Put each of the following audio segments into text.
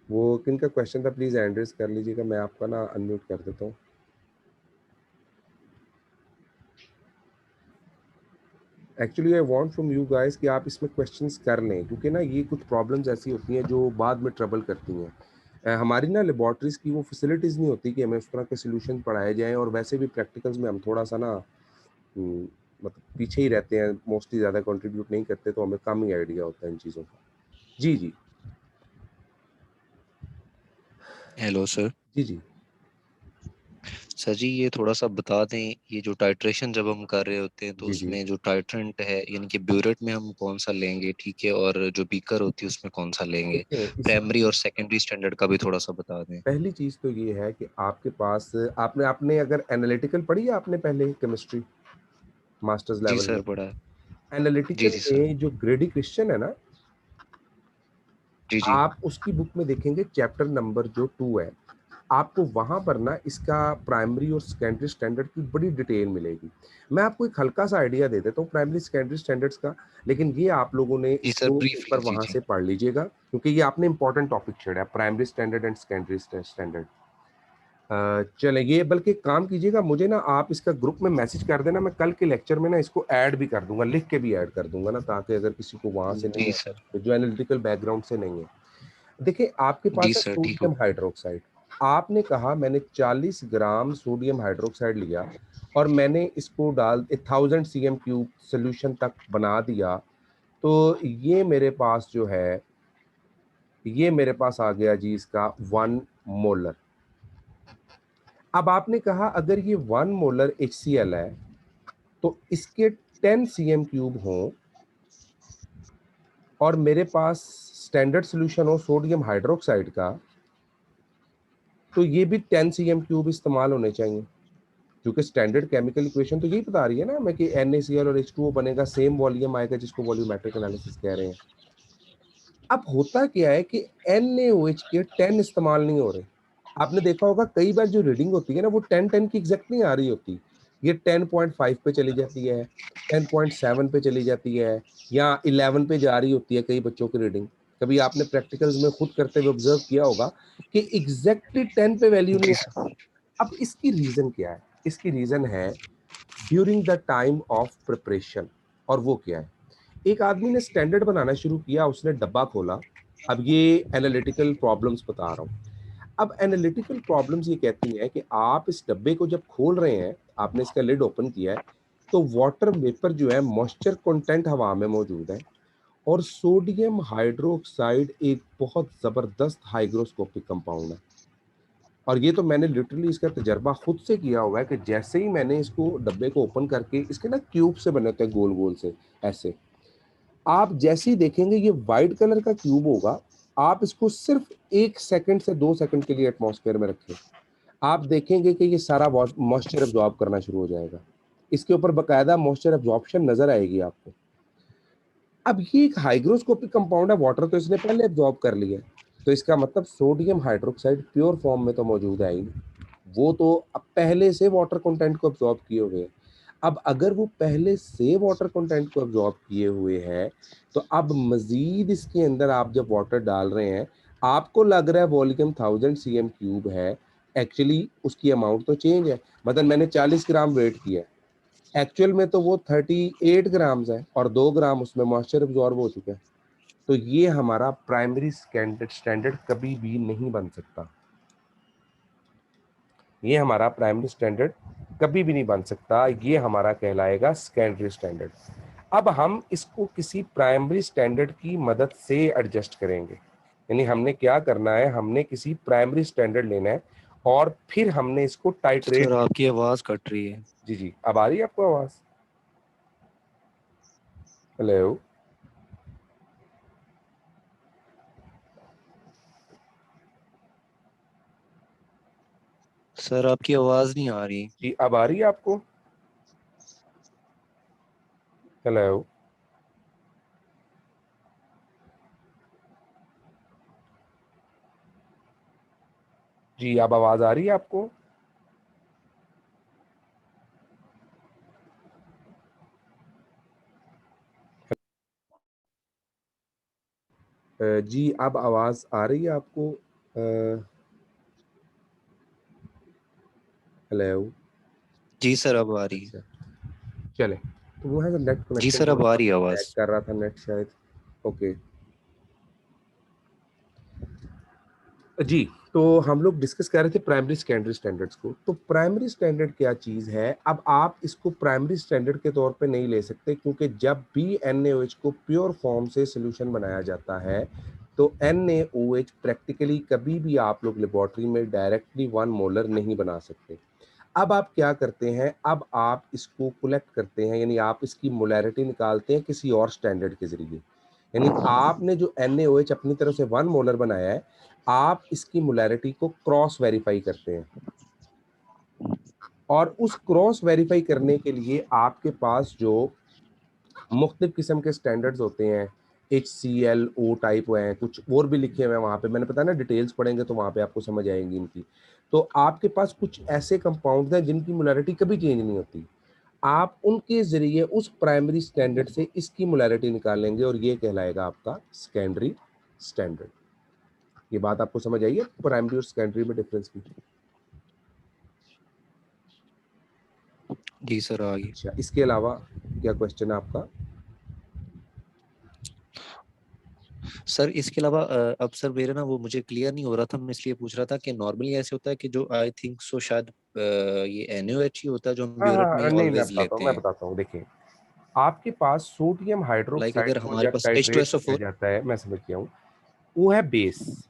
वो किन का क्वेश्चन था, प्लीज एंड्रेस कर लीजिएगा, मैं आपका ना अनम्यूट कर देता हूँ। Actually I want from you guys कि आप इसमें क्वेश्चंस कर लें, क्योंकि ना ये कुछ प्रॉब्लम्स ऐसी होती हैं जो बाद में ट्रबल करती हैं। हमारी ना लेबॉर्ट्रीज की वो फैसिलिटीज़ नहीं होती कि हमें उस तरह के सोल्यूशन पढ़ाए जाएं, और वैसे भी प्रैक्टिकल्स में हम थोड़ा सा ना मतलब पीछे ही रहते हैं, मोस्टली ज़्यादा कंट्रीब्यूट नहीं करते, तो हमें कम ही आइडिया होता है इन चीज़ों का। जी जी हेलो सर। जी जी सर जी, ये थोड़ा सा बता दें, ये जो टाइट्रेशन जब हम कर रहे होते हैं तो जी जी। उसमें जो टाइट्रेंट है यानी कि ब्यूरेट में हम कौन सा लेंगे, ठीक है, और जो बीकर होती है उसमें कौन सा लेंगे? देखिए इस प्राइमरी और सेकेंडरी स्टैंडर्ड का भी थोड़ा सा बता दें। पहली चीज़ तो ये है कि आपके पास आपने आपने अगर एनालिटिकल पढ़ी है आपने पहले केमिस्ट्री मास्टर्स जी लेवल में। सर, पढ़ा है। जी एनालिटिकल जी सर। में जो ग्रेडी क्रिश्चियन है ना, जी जी। आप उसकी बुक में देखेंगे चैप्टर नंबर जो 2 है, आपको वहां पर ना इसका प्राइमरी और सेकेंडरी स्टैंडर्ड की बड़ी डिटेल मिलेगी। मैं आपको एक हल्का सा आइडिया दे देता हूँ प्राइमरी सेकेंडरी स्टैंडर्ड्स का, लेकिन ये आप लोगों ने जी सर, इसको एक बार ब्रीफली। जी वहां जी। से पढ़ लीजिएगा, क्योंकि ये आपने इंपॉर्टेंट टॉपिक छेड़ा, primary standard and secondary standard. चले ये, बल्कि एक काम कीजिएगा, मुझे ना आप इसका ग्रुप में मैसेज कर देना, मैं कल के लेक्चर में ना इसको ऐड भी कर दूंगा, लिख के भी ऐड कर दूंगा ना, ताकि अगर किसी को वहां से नहीं जी है, सर। तो जो एनालिटिकल बैकग्राउंड से नहीं है। देखिए आपके जी पास है सर, ठीक हो। Sodium hydroxide. आपने कहा मैंने 40 ग्राम सोडियम हाइड्रोक्साइड लिया और मैंने इसको डाल 1000 cm³ सोल्यूशन तक बना दिया, तो ये मेरे पास जो है, ये मेरे पास आ गया जी इसका 1 मोलर। अब आपने कहा अगर ये 1 मोलर HCl है, तो इसके 10 cm³ हों और मेरे पास स्टैंडर्ड सोल्यूशन हो सोडियम हाइड्रोक्साइड का, तो ये भी 10 cm³ इस्तेमाल होने चाहिए, क्योंकि स्टैंडर्ड केमिकल इक्वेशन तो यही बता रही है ना हमें कि NaCl और H2O बनेगा, सेम वॉल्यूम आएगा, जिसको वॉल्यूमेट्रिक एनालिसिस कह रहे हैं। अब होता क्या है कि NaOH के 10 इस्तेमाल नहीं हो रहे। आपने देखा होगा कई बार जो रीडिंग होती है ना, वो 10-10 की एग्जैक्ट नहीं आ रही होती, ये 10.5 पे चली जाती है, 10.7 पे चली जाती है, या 11 पे जा रही होती है कई बच्चों की रीडिंग। कभी आपने प्रैक्टिकल्स में खुद करते हुए ऑब्जर्व किया होगा कि एग्जैक्टली 10 पे वैल्यू नहीं जी आ रही। सर। अब इसकी रीजन क्या है? इसकी रीजन है during the time of preparation. और वो क्या है? एक आदमी ने स्टैंडर्ड बनाना शुरू किया, उसने डब्बा खोला। अब ये एनालिटिकल प्रॉब्लम्स बता रहा हूँ। अब एनालिटिकल प्रॉब्लम्स ये कहती हैं कि आप इस डब्बे को जब खोल रहे हैं, आपने इसका लिड ओपन किया है, तो वाटर वेपर जो है, मॉइस्चर कंटेंट हवा में मौजूद है, और सोडियम हाइड्रोक्साइड एक बहुत जबरदस्त हाइग्रोस्कोपिक कंपाउंड है। और ये तो मैंने लिटरली इसका तजर्बा खुद से किया हुआ है कि जैसे ही मैंने इसको डब्बे को ओपन करके, इसके ना क्यूब से बने होते हैं गोल गोल से ऐसे, आप जैसे ही देखेंगे ये वाइट कलर का क्यूब होगा, आप इसको सिर्फ 1 सेकंड से 2 सेकंड के लिए एटमॉस्फेयर में रखें, आप देखेंगे कि ये सारा मॉइस्चर एब्जॉर्ब करना शुरू हो जाएगा। इसके ऊपर बकायदा मॉइस्चर एब्जॉर्प्शन नजर आएगी आपको। अब ये एक हाइग्रोस्कोपिक कंपाउंड है, वाटर तो इसने पहले एब्जॉर्ब कर लिया है, तो इसका मतलब सोडियम हाइड्रोक्साइड प्योर फॉर्म में तो मौजूद है ही नहीं। वो तो अब पहले से वाटर कंटेंट को एब्जॉर्ब किए हुए हैं। अब अगर वो पहले से वाटर कंटेंट को एब्जॉर्ब किए हुए हैं, तो अब मजीद इसके अंदर आप जब वाटर डाल रहे हैं, आपको लग रहा है वॉल्यूम 1000 cm³ है, एक्चुअली उसकी अमाउंट तो चेंज है। मतलब मैंने 40 ग्राम वेट किया है, एक्चुअल में तो वो 38 ग्राम्स है, और 2 ग्राम उसमें मॉइस्चर एब्जॉर्ब हो चुका है। तो ये हमारा प्राइमरी स्टैंडर्ड स्टैंडर्ड कभी भी नहीं बन सकता। ये हमारा प्राइमरी स्टैंडर्ड कभी भी नहीं बन सकता, ये हमारा कहलाएगा सेकेंडरी स्टैंडर्ड। अब हम इसको किसी प्राइमरी स्टैंडर्ड की मदद से एडजस्ट करेंगे, यानी हमने क्या करना है, हमने किसी प्राइमरी स्टैंडर्ड लेना है और फिर हमने इसको सर, टाइट्रेट। आपकी आवाज कट रही है। जी जी, अब आ रही है आपको आवाज? हेलो? सर, आपकी आवाज नहीं आ रही। जी अब आ रही है आपको? हेलो? जी अब आवाज आ रही है आपको? जी अब आवाज आ रही है आपको? हेलो। जी सर, अब आ रही है। अच्छा, चले। तो वो है तो नेट जी कनेक्शन सर, अब थोड़ा आ सा रही है लैग आवाज। कर रहा था नेट शायद। ओके जी। तो हम लोग डिस्कस कर रहे थे प्राइमरी सेकेंडरी स्टैंडर्ड्स को। तो प्राइमरी स्टैंडर्ड क्या चीज़ है, अब आप इसको प्राइमरी स्टैंडर्ड के तौर पे नहीं ले सकते, क्योंकि जब भी NaOH को प्योर फॉर्म से सोल्यूशन बनाया जाता है तो NaOH प्रैक्टिकली कभी भी आप लोग लेबोरेटरी में डायरेक्टली 1 मोलर नहीं बना सकते। अब आप क्या करते हैं, अब आप इसको कलेक्ट करते हैं, यानी आप इसकी मोलैरिटी निकालते हैं किसी और स्टैंडर्ड के जरिए। यानी आपने जो NaOH अपनी तरफ से 1 मोलर बनाया है, आप इसकी मोलैरिटी को क्रॉस वेरीफाई करते हैं, और उस क्रॉस वेरीफाई करने के लिए आपके पास जो मुख्तलिफ किस्म के स्टैंडर्ड्स होते हैं, HCl, O टाइप हैं, कुछ और भी लिखे हुए हैं वहाँ पे, मैंने पता ना डिटेल्स पढ़ेंगे तो वहाँ पे आपको समझ आएंगी इनकी। तो आपके पास कुछ ऐसे कंपाउंड हैं जिनकी मोलैरिटी कभी चेंज नहीं होती। आप उनके जरिए उस प्राइमरी स्टैंडर्ड से इसकी मोलैरिटी निकालेंगे और ये कहलाएगा आपका सेकेंडरी स्टैंडर्ड। ये बात आपको समझ आई है प्राइमरी और सेकेंडरी में डिफरेंस की? जी सर, आ गई। अच्छा, इसके अलावा क्या क्वेश्चन है आपका? सर इसके अलावा अब सर मेरे ना वो मुझे क्लियर नहीं हो रहा था, मैं इसलिए पूछ रहा था कि नॉर्मली ऐसे होता है कि जो आई थिंक सो शायद ये NaOH ही होता है जो हम हाँ ब्यूरेट में हाँ, नहीं ऑलवेज लेते मैं हैं। बताता हूँ, देखिए। आपके पास सोडियम लाइक हाइड्रोक्साइड अगर को हमारे जब पास टाइट्रेट किया H2SO4। जाता है, मैं समझ गया हूँ, वो है बेस।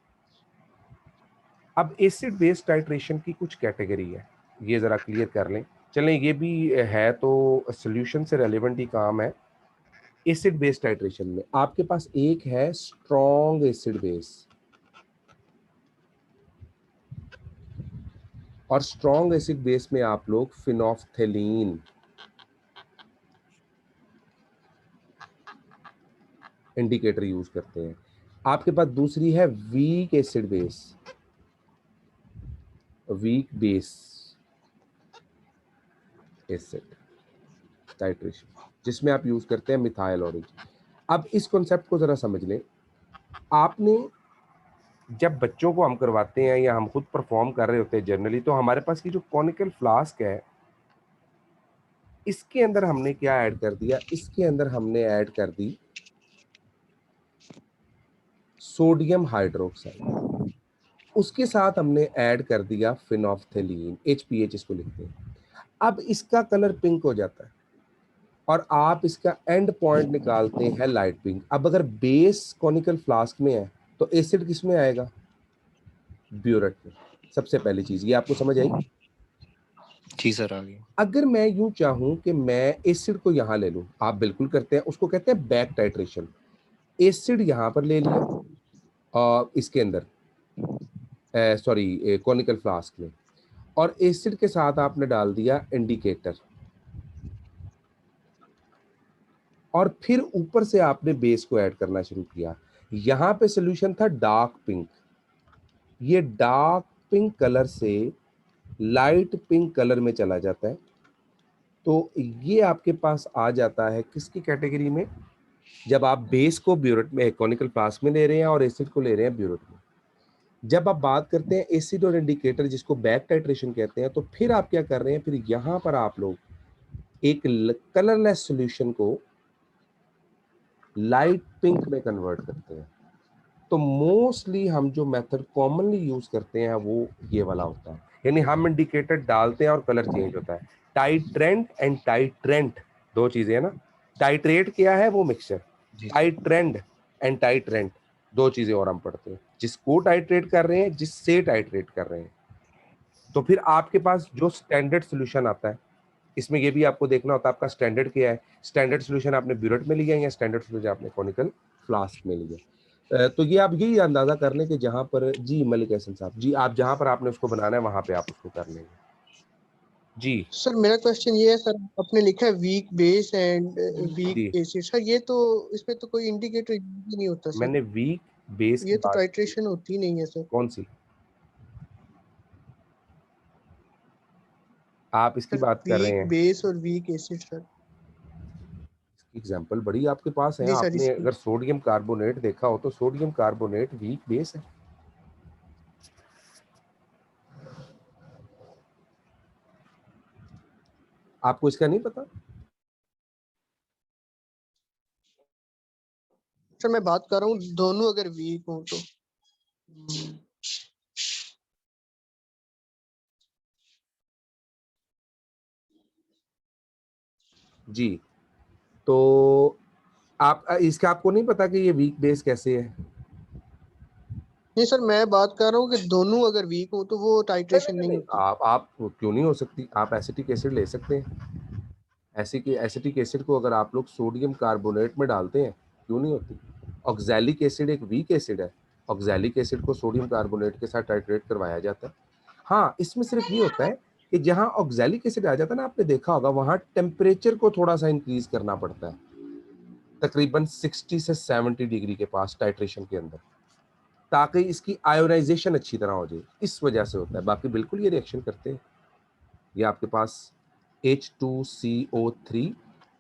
अब एसिड बेस टाइट्रेशन की कुछ कैटेगरी है, ये जरा क्लियर कर लें। चलें, ये भी है तो सोल्यूशन से रेलेवेंट ही काम है। एसिड बेस टाइट्रेशन में आपके पास एक है स्ट्रॉन्ग एसिड बेस, और स्ट्रॉन्ग एसिड बेस में आप लोग फिनोफ्थेलीन इंडिकेटर यूज करते हैं। आपके पास दूसरी है weak acid base, weak base acid titration, जिसमें आप यूज करते हैं मिथाइल ऑरेंज। अब इस कॉन्सेप्ट को जरा समझ लें। आपने जब बच्चों को हम करवाते हैं या हम खुद परफॉर्म कर रहे होते हैं जनरली, तो हमारे पास की जो कॉनिकल फ्लास्क है, इसके अंदर हमने क्या ऐड कर दिया, इसके अंदर हमने ऐड कर दी सोडियम हाइड्रोक्साइड, उसके साथ हमने ऐड कर दिया फिनोफ्थेलीन, HPH इसको लिखते हैं। अब इसका कलर पिंक हो जाता है, और आप इसका एंड पॉइंट निकालते हैं लाइट पिंक। अब अगर बेस कॉनिकल फ्लास्क में है तो एसिड किस में आएगा? ब्यूरेट में। सबसे पहली चीज ये आपको समझ आई। जी सर, आ गई। अगर मैं यूं चाहूं कि मैं एसिड को यहां ले लूं, आप बिल्कुल करते हैं, उसको कहते हैं बैक टाइट्रेशन। एसिड यहां पर ले लिया और इसके अंदर, सॉरी, कॉनिकल फ्लास्क में, और एसिड के साथ आपने डाल दिया इंडिकेटर, और फिर ऊपर से आपने बेस को ऐड करना शुरू किया। यहां पे सोल्यूशन था डार्क पिंक, ये डार्क पिंक कलर से लाइट पिंक कलर में चला जाता है। तो ये आपके पास आ जाता है किसकी कैटेगरी में? जब आप बेस को ब्यूरेट में कॉनिकल फ्लास्क में ले रहे हैं और एसिड को ले रहे हैं ब्यूरेट में। जब आप बात करते हैं एसिड और इंडिकेटर, जिसको बैक टाइट्रेशन कहते हैं, तो फिर आप क्या कर रहे हैं, फिर यहां पर आप लोग एक कलरलेस सॉल्यूशन को लाइट पिंक में कन्वर्ट करते हैं। तो मोस्टली हम जो मेथड कॉमनली यूज करते हैं वो ये वाला होता है, यानी हम इंडिकेटर डालते हैं और कलर चेंज होता है। टाइट्रेंट एंड टाइट्रेंट दो चीजें है ना। टाइट्रेट क्या है? वो मिक्सचर। जी सर। टाइट्रेंड एंड टाइट्रेंट दो चीजें और हम पढ़ते हैं, जिसको टाइट्रेट कर रहे हैं, जिससे टाइट्रेट कर रहे हैं। तो फिर आपके पास जो स्टैंडर्ड सोल्यूशन आता है, इसमें ये भी आपको देखना होता है आपका स्टैंडर्ड क्या है। स्टैंडर्ड सोल्यूशन आपने ब्यूरेट में लिया या स्टैंडर्ड सोल्यूशन आपने कॉनिकल फ्लास्क में लिया। तो ये आप यही अंदाजा कर लें कि जहां पर, जी मलिक हसन साहब जी, आप जहां पर आपने उसको बनाना है वहां पे आप उसको कर लेंगे। जी सर मेरा क्वेश्चन ये है सर, आपने लिखा है वीक बेस एंड वीक जी, एसिड सर, ये तो इसमें तो कोई इंडिकेटर ही नहीं होता सर, मैंने वीक बेस की ये तो बात की। टाइट्रेशन होती नहीं है सर। कौन सी? आप इसकी सर बात कर रहे वीक हैं? बेस और वीक एसिड सर। इसकी एग्जांपल बड़ी आपके पास है। जी सर आपने इसकी। अगर सोडियम कार्बोनेट देखा हो तो सोडियम कार्बोनेट वीक बेस है। आपको इसका नहीं पता? सर मैं बात कर रहा हूँ दोनों अगर वीक हो तो। जी, तो आप इसका आपको नहीं पता कि ये वीक बेस कैसे है? नहीं सर, मैं बात कर रहा हूँ कि दोनों अगर वीक हो तो वो टाइट्रेशन नहीं नहीं, होती। आप क्यों नहीं हो सकती? आप एसिटिक एसिड ले सकते हैं। एसिटिक एसिड को अगर आप लोग सोडियम कार्बोनेट में डालते हैं, क्यों नहीं होती? ऑक्सैलिक एसिड एक वीक एसिड है। ऑक्सैलिक एसिड को सोडियम कार्बोनेट के साथ टाइट्रेट करवाया जाता है। हाँ, इसमें सिर्फ ये होता है कि जहाँ ऑक्सैलिक एसिड आ जाता है ना, आपने देखा होगा वहाँ टेम्परेचर को थोड़ा सा इंक्रीज करना पड़ता है, तकरीबन 60 से 70 डिग्री के पास टाइट्रेशन के अंदर, ताकि इसकी आयोनाइजेशन अच्छी तरह हो जाए। इस वजह से होता है, बाकी बिल्कुल ये रिएक्शन करते हैं। ये आपके पास H2CO3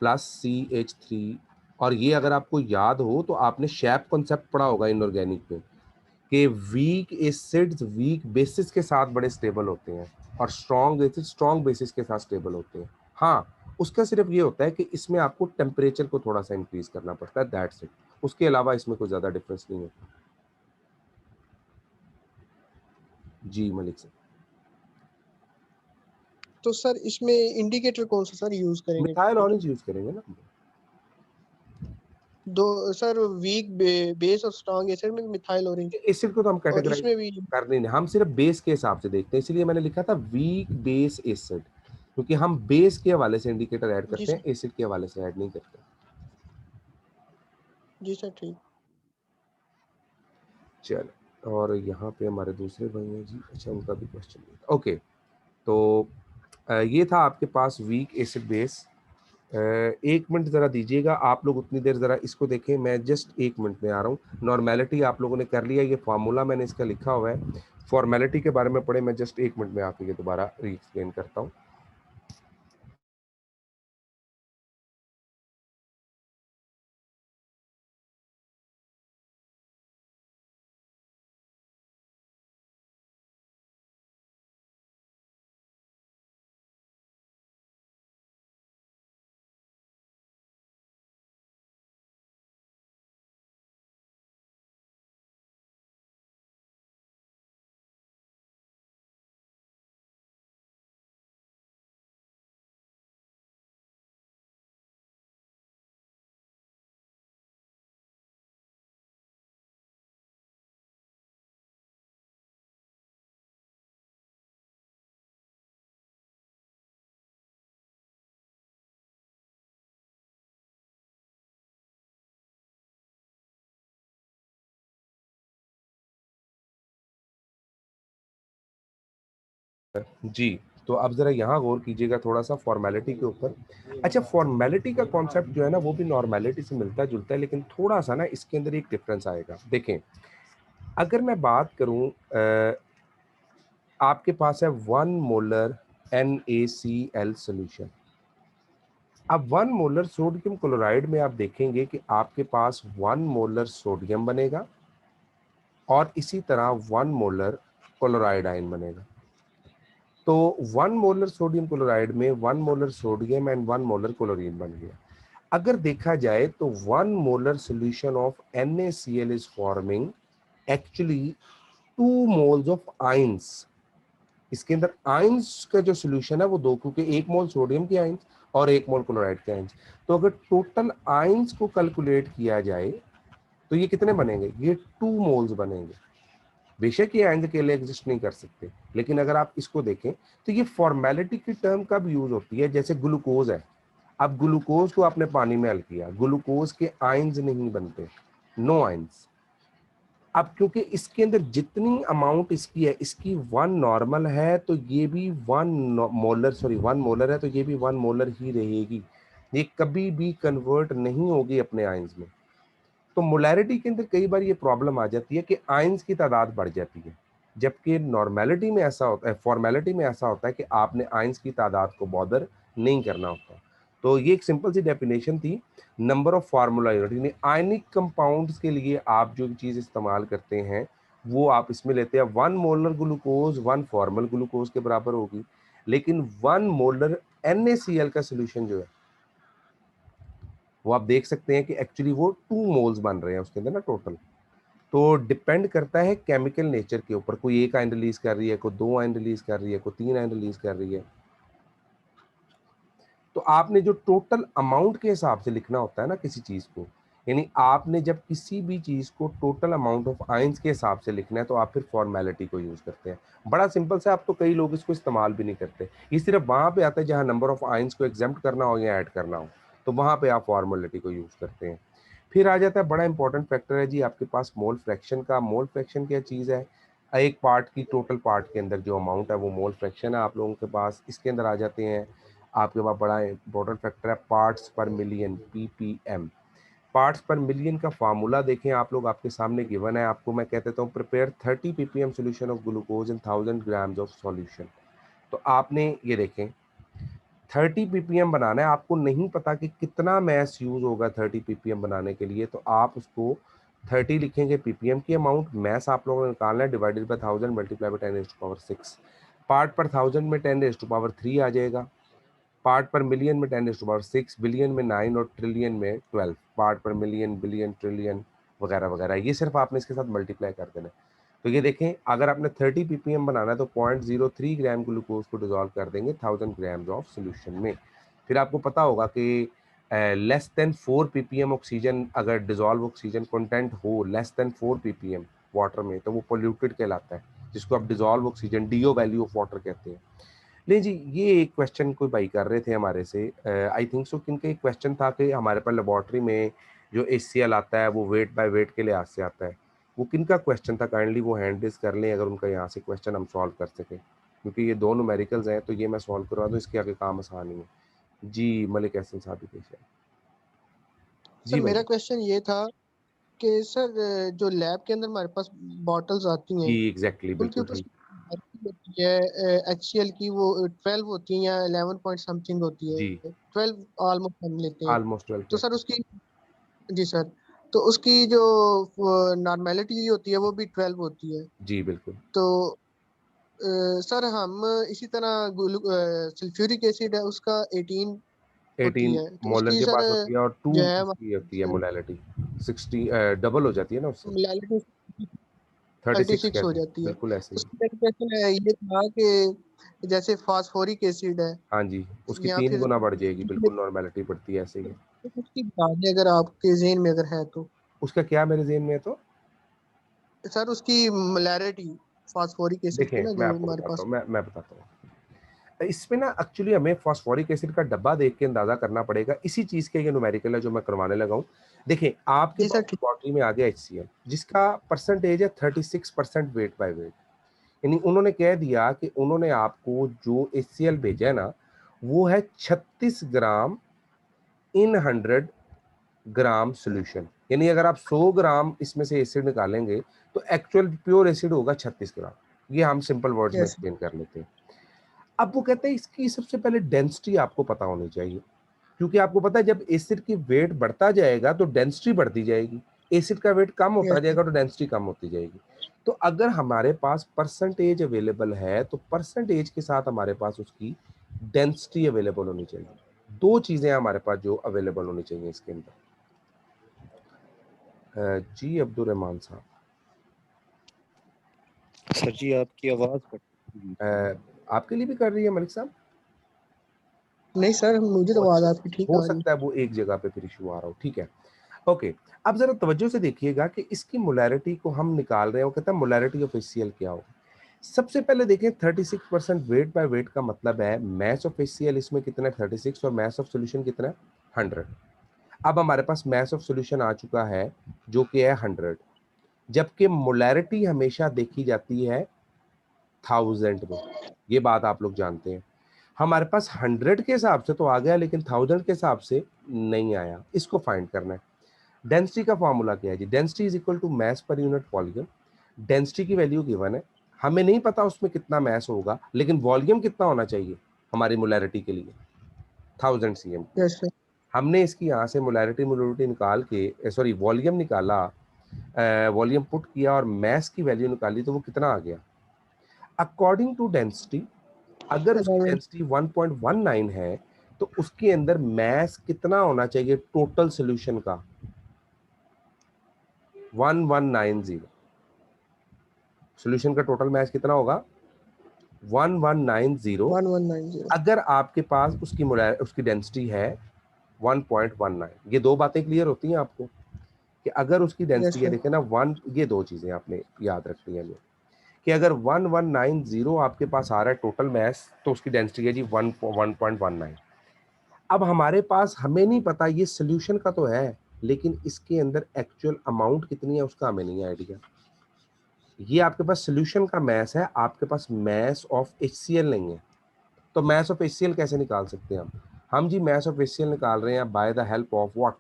प्लस CH3, और ये अगर आपको याद हो तो आपने शैप कॉन्सेप्ट पढ़ा होगा इनऑर्गेनिक में कि वीक एसिड्स वीक बेसिस के साथ बड़े स्टेबल होते हैं और स्ट्रॉन्ग एसिड स्ट्रॉन्ग बेसिस के साथ स्टेबल होते हैं। हाँ, उसका सिर्फ ये होता है कि इसमें आपको टेम्परेचर को थोड़ा सा इंक्रीज करना पड़ता है, दैट्स इट। उसके अलावा इसमें कोई ज्यादा डिफरेंस नहीं होता। जी मलिक सर। तो सर इसमें इंडिकेटर कौन सा सर यूज करेंगे मिथाइल फिर? ऑरेंज यूज करेंगे ना। दो सर, वीक बेस और स्ट्रॉन्ग एसिड में मिथाइल ऑरेंज, एसिड को तो हम और कैटेगराइज इसमें भी। कर नहीं, हम सिर्फ बेस के हिसाब से देखते हैं, इसलिए मैंने लिखा था वीक बेस एसिड, क्योंकि हम बेस के हवाले से इंडिकेटर ऐड जी करते हैं, सर, एसिड के हवाले से ऐड नहीं करते। जी सर ठीक। चल, और यहाँ पे हमारे दूसरे भाई हैं जी, अच्छा उनका भी क्वेश्चन। ओके, तो ये था आपके पास वीक एसिड बेस। 1 मिनट ज़रा दीजिएगा आप लोग, उतनी देर ज़रा इसको देखें, मैं जस्ट 1 मिनट में आ रहा हूँ। नॉर्मेलिटी आप लोगों ने कर लिया, ये फार्मूला मैंने इसका लिखा हुआ है, फॉर्मेलिटी के बारे में पढ़े, मैं जस्ट 1 मिनट में आके ये दोबारा री एक्सप्लेन करता हूँ। जी, तो अब ज़रा यहाँ गौर कीजिएगा थोड़ा सा फॉर्मेलिटी के ऊपर। अच्छा, फॉर्मेलिटी का कॉन्सेप्ट जो है ना वो भी नॉर्मेलिटी से मिलता जुलता है, लेकिन थोड़ा सा ना इसके अंदर एक डिफरेंस आएगा। देखें, अगर मैं बात करूँ, आपके पास है 1 मोलर NaCl सोल्यूशन। अब 1 मोलर सोडियम क्लोराइड में आप देखेंगे कि आपके पास 1 मोलर सोडियम बनेगा और इसी तरह 1 मोलर क्लोराइड आयन बनेगा। तो 1 मोलर सोडियम क्लोराइड में 1 molar sodium and 1 molar chlorine बन गया। अगर देखा जाए तो 1 molar solution of NaCl is forming actually 2 moles of ions. इसके अंदर आयंस का जो सोल्यूशन है वो दो, क्योंकि 1 मोल सोडियम की आयंस और 1 मोल क्लोराइड के आयंस। तो अगर टोटल आयंस को कैलकुलेट किया जाए तो ये कितने बनेंगे? ये 2 मोल्स बनेंगे। बेशक ये आयंस अकेले एग्जिस्ट नहीं कर सकते, लेकिन अगर आप इसको देखें तो ये फॉर्मेलिटी की टर्म कब यूज होती है? जैसे ग्लूकोज है, अब ग्लूकोज को आपने पानी में हल किया, ग्लूकोज के आयंस नहीं बनते, नो आयंस। अब क्योंकि इसके अंदर जितनी अमाउंट इसकी है, इसकी 1 नॉर्मल है तो ये भी 1 मोलर है तो ये भी 1 मोलर ही रहेगी, ये कभी भी कन्वर्ट नहीं होगी अपने आयंस में। तो मोलैरिटी के अंदर कई बार ये प्रॉब्लम आ जाती है कि आयंस की तादाद बढ़ जाती है, जबकि नॉर्मेलिटी में ऐसा होता है, फॉर्मेलिटी में ऐसा होता है कि आपने आयंस की तादाद को बॉदर नहीं करना होता। तो ये एक सिंपल सी डेफिनेशन थी। नंबर ऑफ फार्मूला यूनिट, यानी आयनिक कंपाउंड्स के लिए आप जो चीज़ इस्तेमाल करते हैं वो आप इसमें लेते हैं। 1 मोलर ग्लूकोज 1 फॉर्मल ग्लूकोज के बराबर होगी, लेकिन 1 मोलर NaCl का सोल्यूशन जो है वो आप देख सकते हैं कि एक्चुअली वो 2 मोल्स बन रहे हैं उसके अंदर ना टोटल। तो डिपेंड करता है केमिकल नेचर के ऊपर, कोई 1 आयन रिलीज कर रही है, कोई 2 आयन रिलीज कर रही है, कोई 3 आयन रिलीज कर रही है। तो आपने जो टोटल अमाउंट के हिसाब से लिखना होता है ना किसी चीज को, यानी आपने जब किसी भी चीज को टोटल अमाउंट ऑफ आयंस के हिसाब से लिखना है तो आप फिर फॉर्मेलिटी को यूज करते हैं। बड़ा सिंपल से, आप तो कई लोग इसको इस्तेमाल भी नहीं करते, ये सिर्फ वहां पे आता है जहां नंबर ऑफ आयंस को एग्जेम्प्ट करना हो या ऐड करना हो, तो वहां पे आप फॉर्मेलिटी को यूज करते हैं। फिर आ जाता है बड़ा इंपॉर्टेंट फैक्टर है जी आपके पास मोल फ्रैक्शन का। मोल फ्रैक्शन क्या चीज है? एक पार्ट की टोटल पार्ट के अंदर जो अमाउंट है वो मोल फ्रैक्शन है आप लोगों के पास। इसके अंदर आ जाते हैं आपके पास बड़ा इंपॉर्टेंट फैक्टर है पार्ट्स पर मिलियन, PPM। पार्ट्स पर मिलियन का फार्मूला देखें आप लोग, आपके सामने गिवन है। आपको मैं कह देता हूँ prepare 30 ppm solution of glucose in 1000 grams of solution. तो आपने ये देखें 30 ppm बनाना है, आपको नहीं पता कि कितना मैस यूज होगा 30 ppm बनाने के लिए, तो आप उसको 30 लिखेंगे ppm की अमाउंट, मैस आप लोगों ने निकालना है, divided by 1000 multiply by 10⁻6। Part पर 1000 में 10⁻3 आ जाएगा, पार्ट पर मिलियन में 10⁻6, बिलियन में 9 और ट्रिलियन में 12। पार्ट पर मिलियन, बिलियन, ट्रिलियन वगैरह वगैरह, ये सिर्फ आपने इसके साथ मल्टीप्लाई कर देना है। तो ये देखें अगर आपने 30 ppm बनाना है तो 0.03 ग्राम ग्लूकोज को डिजोल्व कर देंगे 1000 ग्राम्स ऑफ सोल्यूशन में। फिर आपको पता होगा कि लेस देन 4 ppm ऑक्सीजन, अगर डिजोल्व ऑक्सीजन कंटेंट हो लेस देन 4 ppm वाटर में तो वो पोल्यूटेड कहलाता है, जिसको आप dissolve oxygen DO value of water कहते हैं। नहीं जी, ये एक क्वेश्चन कोई भाई कर रहे थे हमारे से, आई थिंक सो किनका एक क्वेश्चन था कि हमारे पास लेबोरेटरी में जो HCl आता है वो वेट बाय वेट के लिहाज से आता है। वो किनका क्वेश्चन था? काइंडली वो हैंड रेज कर लें अगर उनका यहाँ से क्वेश्चन हम सॉल्व कर सकें, क्योंकि ये दो न्यूमेरिकल्स हैं तो ये मैं सॉल्व करवा दूँ, इसके आगे काम आसान ही है। जी मलिक हसन साहब की पेश है। सर जी मेरा भाई। क्वेश्चन ये था कि सर जो लैब के अंदर हमारे पास बॉटल्स आती हैं जी एग्जैक्टली, उनके बिल्कुल ऊपर ठीक। होती है HCl की, वो 12 होती है या 11 पॉइंट समथिंग होती जी है, 12 ऑलमोस्ट हम लेते हैं। ऑलमोस्ट 12 तो कहते सर हैं। उसकी, जी सर, तो उसकी जो नॉर्मेलिटी होती है वो भी 12 होती है। जी बिल्कुल। तो सर हम इसी तरह सल्फ्यूरिक एसिड है उसका 18 होती 18 है, तो मोलर उसकी के सर पास होती है और 2 जो है उसकी होती है मोलैलिटी 60, डबल हो जाती है ना उससे, मोलालिटी 36 36 हो कहते हैं, जाती है। बिल्कुल ऐसे तो ही। उसका मेरा क्वेश्चन है ये था कि जैसे फास्फोरिक एसिड है हाँ जी, उसकी या 3 फिर गुना बढ़ जाएगी, बिल्कुल नॉर्मेलिटी बढ़ती है ऐसे ही है। उसकी बता दें अगर आपके ज़हन में अगर है तो। उसका क्या मेरे ज़हन में है तो सर उसकी मोलैरिटी फास्फोरिक एसिड की देखें ना मैं जो आपको हमारे बताता पास। हूँ, मैं बताता हूँ। इसमें ना एक्चुअली हमें फास्फोरिक एसिड का डब्बा देख के अंदाजा करना पड़ेगा, इसी चीज़ के ये न्यूमेरिकल है जो मैं करवाने लगा हूँ। देखिए आपके जी पास सर ठीक। बॉटल में आ गया HCl जिसका परसेंटेज है 36% वेट बाय वेट, यानी उन्होंने कह दिया कि उन्होंने आपको जो HCl भेजा है ना वो है 36 ग्राम इन 100 ग्राम सॉल्यूशन, यानी अगर आप 100 ग्राम इसमें से एसिड निकालेंगे तो एक्चुअल प्योर एसिड होगा 36 ग्राम। ये हम सिंपल वर्ड्स में यस। एक्सप्लेन कर लेते हैं। अब वो कहते हैं इसकी सबसे पहले डेंसिटी आपको पता होनी चाहिए, क्योंकि आपको पता है जब एसिड की वेट बढ़ता जाएगा तो डेंसिटी बढ़ती जाएगी, एसिड का वेट कम होता यस। जाएगा तो डेंसिटी कम होती जाएगी। तो अगर हमारे पास परसेंटेज अवेलेबल है तो परसेंटेज के साथ हमारे पास उसकी डेंसिटी अवेलेबल होनी चाहिए। दो चीजें हमारे पास जो अवेलेबल होनी चाहिए इसके अंदर। जी अब्दुल रहमान साहब, सर जी आपकी आवाज कट रही है बीच में। आपके लिए भी कर रही है मलिक साहब? नहीं सर मुझे तो वो आवाज़ अच्छा, आपकी ठीक हो आ रही सकता है वो एक जगह पे फिर इशू आ रहा हो, ठीक है। ओके, अब जरा तवज्जो से देखिएगा कि इसकी मोलैरिटी को हम निकाल रहे हैं। वो कहता है मोलैरिटी ऑफ HCl क्या होगा। सबसे पहले देखें 36% वेट बाय वेट का मतलब है मैस ऑफ HCl इसमें कितना है 36 और मैस ऑफ सॉल्यूशन कितना है 100। अब हमारे पास मैस ऑफ सॉल्यूशन आ चुका है जो कि है 100, जबकि मोलैरिटी हमेशा देखी जाती है 1000 में, ये बात आप लोग जानते हैं। हमारे पास 100 के हिसाब से तो आ गया लेकिन 1000 के हिसाब से नहीं आया, इसको फाइंड करना है। डेंसिटी का फॉर्मूला क्या है जी? Density is equal to mass per unit volume. Density की वैल्यू गिवन है, हमें नहीं पता उसमें कितना मास होगा लेकिन वॉल्यूम कितना होना चाहिए हमारी मोलैरिटी के लिए 1000 cm की। है। Yes sir. हमने इसकी यहाँ से मोलैरिटी मोलैरिटी निकाल के सॉरी वॉल्यूम निकाला, वॉल्यूम पुट किया और मास की वैल्यू निकाली तो वो कितना आ गया। अकॉर्डिंग टू डेंसिटी अगर उसकी Right. डेंसिटी 1.19 है तो उसके अंदर मास कितना होना चाहिए टोटल सॉल्यूशन का? 1190। सॉल्यूशन का टोटल मास कितना होगा? 1190। 1190. अगर आपके पास उसकी डेंसिटी है 1.19। ये दो बातें क्लियर होती हैं आपको कि अगर उसकी Yes, डेंसिटी है, sir. देखें ना, वन, ये दो चीजें आपने याद रखनी है कि अगर 1190 आपके पास आ रहा है टोटल मास तो उसकी डेंसिटी है जी 1.19। अब हमारे पास, हमें नहीं पता, ये सोल्यूशन का तो है, लेकिन इसके अंदर एक्चुअल अमाउंट कितनी है उसका हमें नहीं आइडिया। ये आपके पास सोल्यूशन का मास है, आपके पास मास ऑफ HCl नहीं है। तो मास ऑफ HCl कैसे निकाल सकते हैं हम जी मास ऑफ HCl निकाल रहे हैं by the help of what?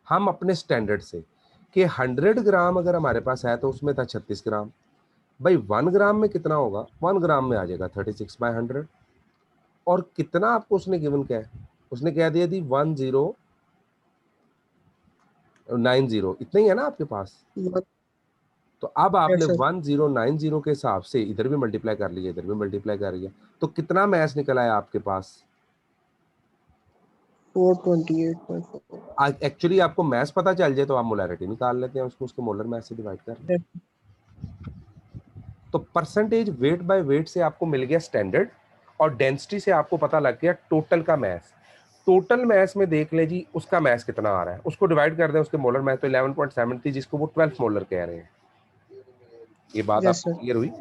हम अपने स्टैंडर्ड से कि 100 ग्राम अगर हमारे पास है तो उसमें था 36 ग्राम। भाई 1 ग्राम में कितना होगा? 1 ग्राम में आ जाएगा 36/100। और कितना आपको उसने गिवन क्या है? उसने कह दिया थी 1090, इतना ही है ना आपके पास। One- तो अब Yes, आपने sir. 1090 के हिसाब से इधर भी मल्टीप्लाई कर लिया, इधर भी मल्टीप्लाई कर लिया, तो कितना मैस निकला है आपके पास? 428.4. एक्चुअली आपको मैस पता चल जाए तो आप मोलैरिटी निकाल लेते हैं, उसको उसके मोलर मैस से डिवाइड कर लें। Yes. तो परसेंटेज वेट बाय वेट से आपको मिल गया स्टैंडर्ड, और डेंसिटी से आपको पता लग गया टोटल का मैस। टोटल मैस में देख ले जी उसका मैस कितना आ रहा है, उसको डिवाइड कर दें उसके मोलर मैस, तो 11.7 थी जिसको वो 12 मोलर कह रहे हैं। ये बात Yes, आपको sir. क्लियर हुई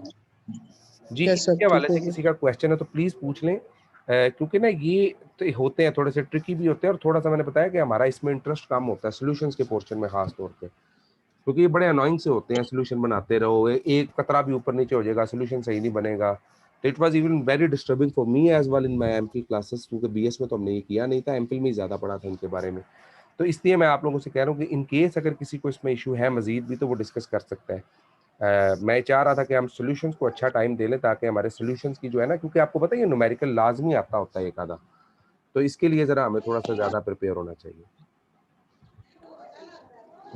जी? Yes, sir. इसके ठीक हवाले हो से गया. किसी का क्वेश्चन है तो प्लीज पूछ लें, क्योंकि ना ये तो होते हैं थोड़े से ट्रिकी भी होते हैं, और थोड़ा सा मैंने बताया कि हमारा इसमें इंटरेस्ट कम होता है सॉल्यूशंस के पोर्शन में खास तौर पे, क्योंकि ये बड़े अनोइंग से होते हैं। सॉल्यूशन बनाते रहो, एक कतरा भी ऊपर नीचे हो जाएगा, सॉल्यूशन सही नहीं बनेगा। तो it was even very disturbing for me as well in my MPhil classes, क्योंकि बीएस में तो हमने ये किया नहीं था, एमफिल में ही ज्यादा पढ़ा था इनके बारे में। तो इसलिए मैं आप लोगों से कह रहा हूँ कि इन केस अगर किसी को इसमें इशू है मजीद भी तो वो डिस्कस कर सकता है। मैं चाह रहा था कि हम सॉल्यूशंस को अच्छा टाइम दे लें ताकि हमारे सॉल्यूशंस की जो है ना, क्योंकि आपको पता है ये न्यूमेरिकल लाजमी आता होता है एक आधा, तो इसके लिए जरा हमें थोड़ा सा ज्यादा प्रिपेयर होना चाहिए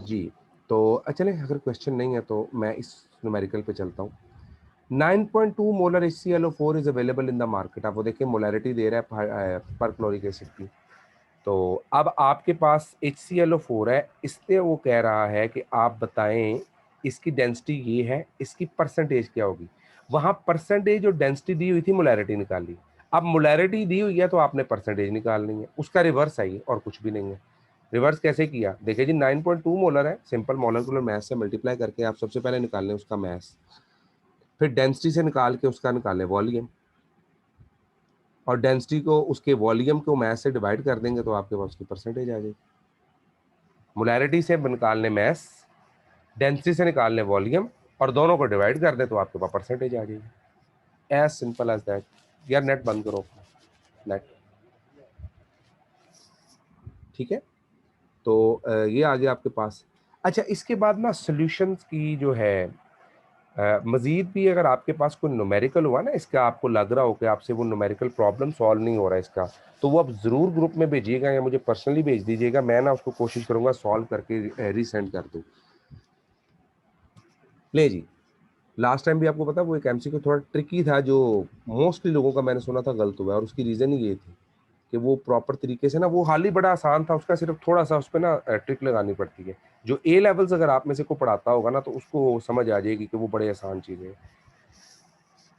जी। तो चलें, अगर क्वेश्चन नहीं है तो मैं इस न्यूमेरिकल पे चलता हूँ। 9.2 molar HClO4 is available in the market. आप वो देखिए मोलैरिटी दे रहा है पर क्लोरिक एसिड की। तो अब आपके पास HClO4 है, इसलिए वो कह रहा है कि आप बताएं इसकी डेंसिटी ये है, इसकी परसेंटेज क्या होगी। वहां परसेंटेज और डेंसिटी दी हुई थी, मोलैरिटी निकाली। अब मोलैरिटी दी हुई है तो आपने परसेंटेज निकालनी है, उसका रिवर्स है ये, और कुछ भी नहीं है। रिवर्स कैसे किया? देखिए जी 9.2 मोलर है, सिंपल मॉलिक्यूलर मास से मल्टीप्लाई करके आप सबसे पहले निकाल लें उसका मास, फिर डेंसिटी से निकाल के उसका निकालें वॉल्यूम, और डेंसिटी को उसके वॉल्यूम को मास से डिवाइड कर देंगे तो आपके पास उसकी परसेंटेज आ जाएगी। मोलैरिटी से निकाल लें मास, डेंसिटी से निकाल लें वॉल्यूम, और दोनों को डिवाइड कर दें तो आपके पास परसेंटेज आ जाएगी। As simple as that. यार नेट बंद करो नेट, ठीक है। तो ये आ गया आपके पास। अच्छा, इसके बाद ना सॉल्यूशंस की जो है मजीद भी अगर आपके पास कोई न्यूमेरिकल हुआ ना इसका, आपको लग रहा हो कि आपसे वो न्यूमेरिकल प्रॉब्लम सॉल्व नहीं हो रहा है इसका, तो वो आप ज़रूर ग्रुप में भेजिएगा या मुझे पर्सनली भेज दीजिएगा, मैं ना उसको कोशिश करूंगा सॉल्व करके रीसेंड कर दूँ। ले जी, लास्ट टाइम भी आपको पता वो एक एमसीक्यू थोड़ा ट्रिकी था, जो मोस्टली लोगों का मैंने सुना था गलत हुआ, और उसकी रीज़न ही ये थी कि वो प्रॉपर तरीके से ना, वो हाल ही बड़ा आसान था उसका, सिर्फ थोड़ा सा उस पर ना ट्रिक लगानी पड़ती है। जो ए लेवल्स अगर आप में से को पढ़ाता होगा ना तो उसको समझ आ जाएगी कि वो बड़े आसान चीज़ें हैं।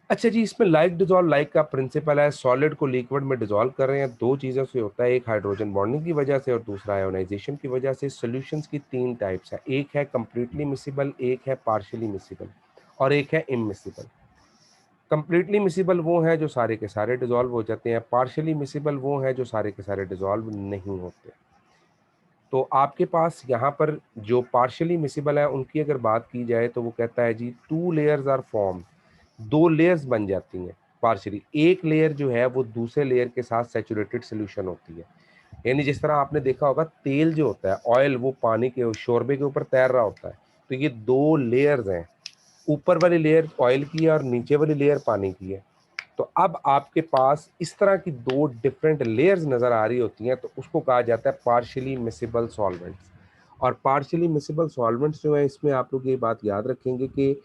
अच्छा जी, इसमें लाइक डिजॉल्व लाइक का प्रिंसिपल है, सॉलिड को लिक्विड में डिजॉल्व कर रहे हैं, दो चीज़ों से होता है, एक हाइड्रोजन बॉन्डिंग की वजह से और दूसरा आयोनाइजेशन की वजह से। सॉल्यूशंस की तीन टाइप्स है, एक है कंप्लीटली मिसिबल, एक है पार्शियली मिसिबल, और एक है इमिसिबल। कंप्लीटली मिसिबल वो है जो सारे के सारे डिजॉल्व हो जाते हैं, पार्शियली मिसिबल वो है जो सारे के सारे डिजॉल्व नहीं होते। तो आपके पास यहाँ पर जो पार्शियली मिसिबल है उनकी अगर बात की जाए तो वो कहता है जी 2 लेयर्स आर फॉर्म, 2 लेयर्स बन जाती हैं पार्शियली। एक लेयर जो है वो दूसरे लेयर के साथ सैचुरेटेड सोल्यूशन होती है, यानी जिस तरह आपने देखा होगा तेल जो होता है, ऑयल, वो पानी के शोरबे के ऊपर तैर रहा होता है। तो ये 2 लेयर्स हैं, ऊपर वाली लेयर ऑयल की है और नीचे वाली लेयर पानी की है। तो अब आपके पास इस तरह की दो डिफरेंट लेयर्स नजर आ रही होती हैं, तो उसको कहा जाता है पार्शियली मिसिबल सॉल्वेंट्स। और पार्शियली मिसिबल सॉल्वेंट्स जो है, इसमें आप लोग ये बात याद रखेंगे कि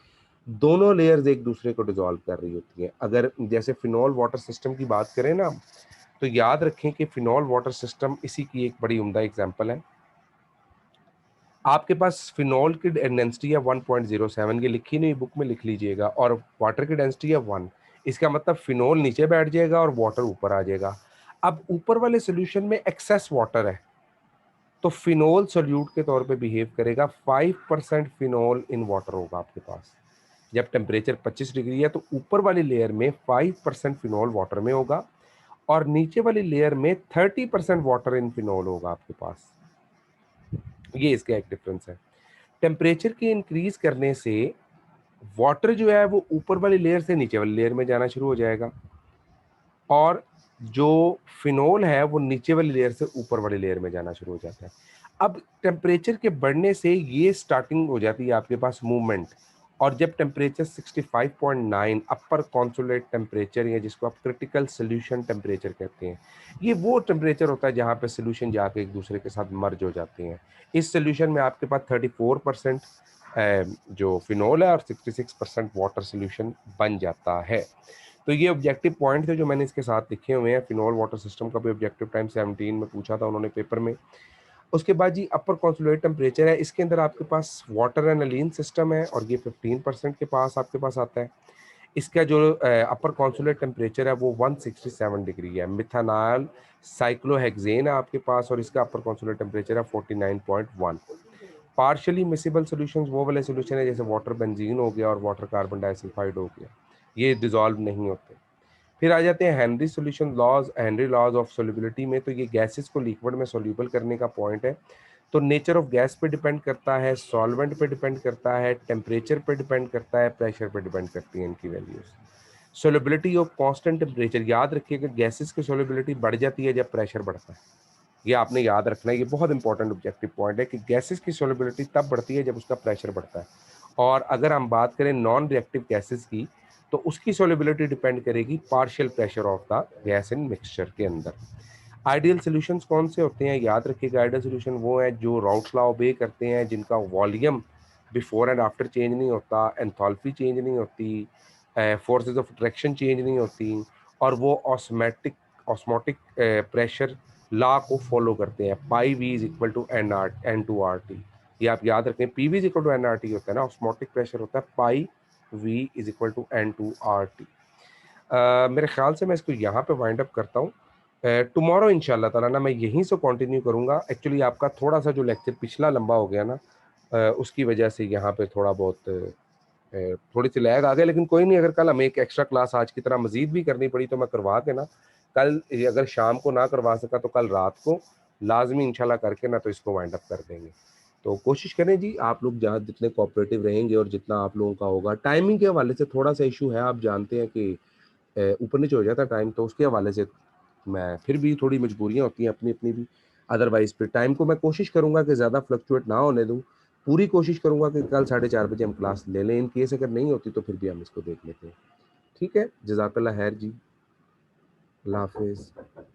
दोनों लेयर्स एक दूसरे को डिसॉल्व कर रही होती हैं। अगर जैसे फिनॉल वाटर सिस्टम की बात करें ना, तो याद रखें कि फिनॉल वाटर सिस्टम इसी की एक बड़ी उम्दा एग्जांपल है। आपके पास फिनॉल की डेंसिटी है 1.07, ये लिखी नहीं बुक में लिख लीजिएगा, और वाटर की डेंसिटी है 1। इसका मतलब फिनॉल नीचे बैठ जाएगा और वाटर ऊपर आ जाएगा। अब ऊपर वाले सोल्यूशन में एक्सेस वाटर है, तो फिनॉल सोल्यूट के तौर पे बिहेव करेगा। 5% फिनॉल इन वाटर होगा आपके पास। जब टेम्परेचर 25 डिग्री है तो ऊपर वाली लेयर में 5% फिनॉल वाटर में होगा, और नीचे वाली लेयर में 30% वाटर इन फिनॉल होगा आपके पास। ये इसका एक डिफरेंस है। टेम्परेचर के इंक्रीज करने से वाटर जो है वो ऊपर वाली लेयर से नीचे वाली लेयर में जाना शुरू हो जाएगा, और जो फिनॉल है वो नीचे वाली लेयर से ऊपर वाली लेयर में जाना शुरू हो जाता है। अब टेम्परेचर के बढ़ने से ये स्टार्टिंग हो जाती है आपके पास मूवमेंट, और जब टेम्परेचर 65.9 अपर कॉन्सोलेट टेम्परेचर, या जिसको आप क्रिटिकल सोल्यूशन टेम्परेचर कहते हैं, ये वो टेम्परेचर होता है जहाँ पे सोल्यूशन जाके एक दूसरे के साथ मर्ज हो जाते हैं। इस सोल्यूशन में आपके पास 34% जो फिनॉल है और 66% वाटर सोल्यूशन बन जाता है। तो ये ऑब्जेक्टिव पॉइंट थे जो मैंने इसके साथ लिखे हुए हैं। फिनॉल वाटर सिस्टम का भी ऑब्जेक्टिव टाइम 17 में पूछा था उन्होंने पेपर में। उसके बाद जी अपर कॉन्सोलेट टेम्परेचर है, इसके अंदर आपके पास वाटर एनालीन सिस्टम है, और ये 15% के पास आपके पास आता है। इसका जो अपर कॉन्सोलेट टेम्परेचर है वो 167 डिग्री है। मिथानॉल साइक्लोहेक्सेन है आपके पास, और इसका अपर कॉन्सोलेट टेम्परेचर है 49.1। पार्शियली मिसिबल सॉल्यूशंस वो वाले सॉल्यूशन है जैसे वाटर बेंजीन हो गया और वाटर कार्बन डाइसल्फाइड हो गया, ये डिसॉल्व नहीं होते। फिर आ जाते हैं Henry solution laws, Henry laws of solubility में। तो ये गैसेस को लिक्विड में सोल्यूबल करने का पॉइंट है। तो नेचर ऑफ गैस पे डिपेंड करता है, सॉल्वेंट पे डिपेंड करता है, टेम्परेचर पे डिपेंड करता है, प्रेशर पे डिपेंड करती है इनकी values. Solubility of constant temperature, याद रखिएगा गैसेस की सोल्यूबिलिटी बढ़ जाती है जब प्रेशर बढ़ता है। ये आपने याद रखना है, ये बहुत इंपॉर्टेंट ऑब्जेक्टिव पॉइंट है कि गैसेस की सोल्यूबिलिटी तब बढ़ती है जब उसका प्रेशर बढ़ता है। और अगर हम बात करें नॉन रिएक्टिव गैसेस की, तो उसकी सोल्यूबिलिटी डिपेंड करेगी partial pressure of the gas in mixture के अंदर। आइडियल सॉल्यूशंस कौन से होते हैं, याद रखिएगा आइडियल सॉल्यूशन वो है जो राउट्स लॉ ओबे करते हैं, जिनका volume before and after change नहीं होता, एंथैल्पी चेंज नहीं होती, फोर्सेस ऑफ अट्रैक्शन चेंज नहीं होती, और वो ऑस्मोटिक प्रेशर लॉ को फॉलो करते हैं। Pi V is equal to N2RT। ये आप याद रखें, P V is equal to NRT होता है ना, ऑस्मोटिक प्रेशर होता है pi V is equal to N2RT। मेरे ख्याल से मैं इसको यहाँ पे वाइंड अप करता हूँ। टुमारो इंशाल्लाह ताला ना मैं यहीं से कंटिन्यू करूँगा। एक्चुअली आपका थोड़ा सा जो लेक्चर पिछला लंबा हो गया ना, उसकी वजह से यहाँ पे थोड़ा बहुत थोड़ी सी लैग आ गया, लेकिन कोई नहीं, अगर कल हमें एक एक्स्ट्रा क्लास आज की तरह मजीद भी करनी पड़ी तो मैं करवा के ना, कल अगर शाम को ना करवा सका तो कल रात को लाजमी इंशाल्लाह करके ना तो इसको वाइंड अप कर देंगे। तो कोशिश करें जी, आप लोग जहाँ जितने कोऑपरेटिव रहेंगे और जितना आप लोगों का होगा। टाइमिंग के हवाले से थोड़ा सा इशू है, आप जानते हैं कि ऊपर नीचे हो जाता है टाइम, तो उसके हवाले से मैं फिर भी थोड़ी मजबूरियाँ होती हैं अपनी अपनी भी। अदरवाइज फिर टाइम को मैं कोशिश करूँगा कि ज़्यादा फ्लक्चुएट ना होने दूँ। पूरी कोशिश करूँगा कि कल 4:30 बजे हम क्लास ले लें। इन केस अगर नहीं होती तो फिर भी हम इसको देख लेते हैं। ठीक है, जज़ाकल्लाह खैर जी, अल्लाह हाफिज़।